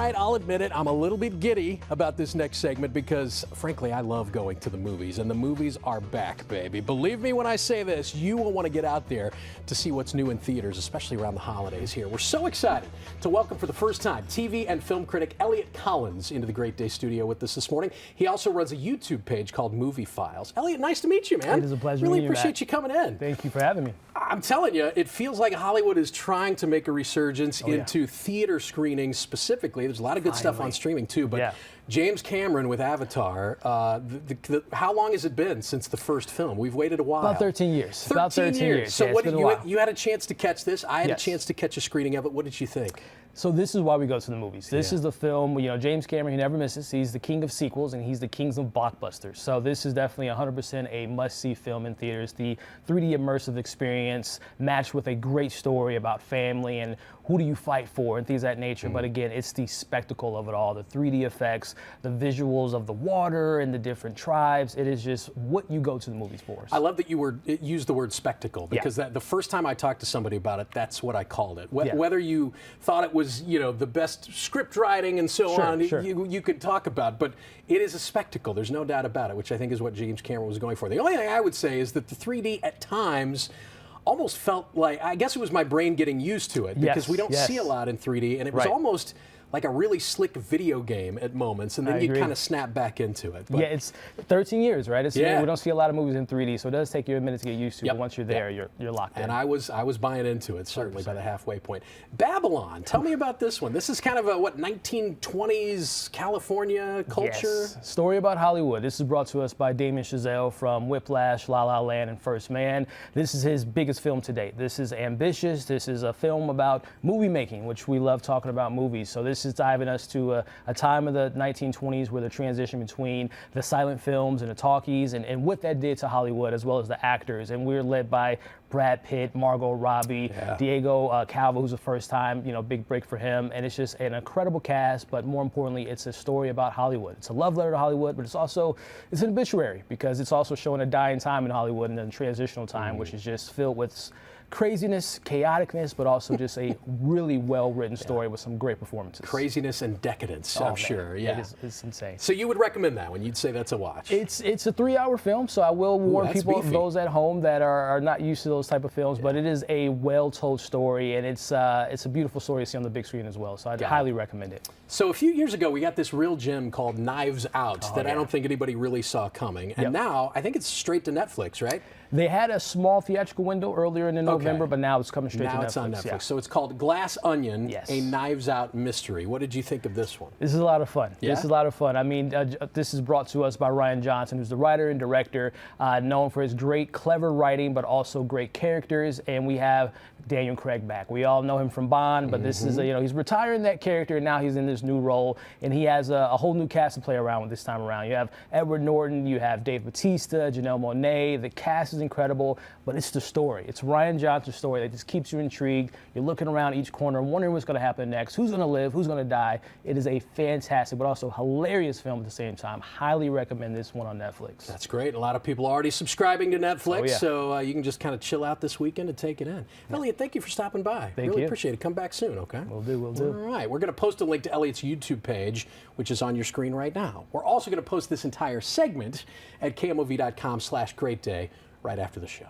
right, I'll admit it, I'm a little bit giddy about this next segment because, frankly, I love going to the movies, and the movies are back, baby. Believe me when I say this, you will want to get out there to see what's new in theaters, especially around the holidays here. We're so excited to welcome for the first time TV and film critic Elliot Collins into the Great Day studio with us this morning. He also runs a YouTube page called Movie Files. Elliot, nice to meet you, man. It is a pleasure Really meeting you, appreciate Matt. you coming in. Thank you for having me. I'm telling you, it feels like Hollywood is trying to make a resurgence into theater screenings specifically. There's a lot of good stuff on streaming too, but James Cameron with Avatar, how long has it been since the first film? We've waited a while. About 13 years. 13 years. So yeah, what you had a chance to catch this. I had a chance to catch a screening of it. What did you think? So this is why we go to the movies. This is the film, you know, James Cameron, he never misses. He's the king of sequels and he's the king of blockbusters. So this is definitely 100% a must-see film in theaters. The 3D immersive experience matched with a great story about family and who do you fight for and things of that nature. But again, it's the spectacle of it all, the 3D effects, the visuals of the water and the different tribes. It is just what you go to the movies for. I love that you used the word spectacle because the first time I talked to somebody about it, that's what I called it. Whether you thought it was, you know, the best script writing and so on, you could talk about, but it is a spectacle. There's no doubt about it, which I think is what James Cameron was going for. The only thing I would say is that the 3D at times almost felt like, I guess it was my brain getting used to it because we don't see a lot in 3D, and it was almost like a really slick video game at moments, and then you kind of snap back into it. But it's 13 years, right? We don't see a lot of movies in 3D, so it does take you a minute to get used to, but once you're there, you're locked in. And I was buying into it, certainly, by the halfway point. Babylon, tell me about this one. This is kind of a, 1920s California culture? Yes. Story about Hollywood. This is brought to us by Damien Chazelle from Whiplash, La La Land, and First Man. This is his biggest film to date. This is ambitious. This is a film about movie making, which we love talking about movies. So this is diving us to a time of the 1920s where the transition between the silent films and the talkies and what that did to Hollywood as well as the actors. And we're led by Brad Pitt, Margot Robbie, Diego Calva, who's the first time, you know, big break for him. And it's just an incredible cast, but more importantly, it's a story about Hollywood. It's a love letter to Hollywood, but it's an obituary because it's also showing a dying time in Hollywood and a transitional time, which is just filled with craziness, chaoticness, but also just a really well-written story with some great performances. Craziness and decadence, I'm sure. Yeah, it's insane. So you would recommend that one? You'd say that's a watch? It's a 3-hour film, so I will warn people, those at home that are not used to those type of films, but it is a well-told story, and it's a beautiful story to see on the big screen as well. So I'd highly recommend it. So a few years ago, we got this real gem called Knives Out that I don't think anybody really saw coming, and now I think it's straight to Netflix, right? They had a small theatrical window earlier in November, but now it's coming straight to Netflix. Now it's on Netflix. So it's called Glass Onion, a Knives Out mystery. What did you think of this one? This is a lot of fun. This is a lot of fun. I mean, this is brought to us by Rian Johnson, who's the writer and director, known for his great, clever writing, but also great characters. And we have Daniel Craig back. We all know him from Bond, but this is, he's retiring that character, and now he's in this new role. And he has a whole new cast to play around with this time around. You have Edward Norton, you have Dave Bautista, Janelle Monáe. The cast is incredible, but it's the story. It's Rian Johnson's story that just keeps you intrigued. You're looking around each corner, wondering what's going to happen next, who's going to live, who's going to die. It is a fantastic, but also hilarious film at the same time. Highly recommend this one on Netflix. That's great. A lot of people are already subscribing to Netflix, so you can just kind of chill out this weekend and take it in. Elliot, thank you for stopping by. Really appreciate it. Come back soon, okay? Will do. All right. We're going to post a link to Elliot's YouTube page, which is on your screen right now. We're also going to post this entire segment at KMOV.com/greatday right after the show.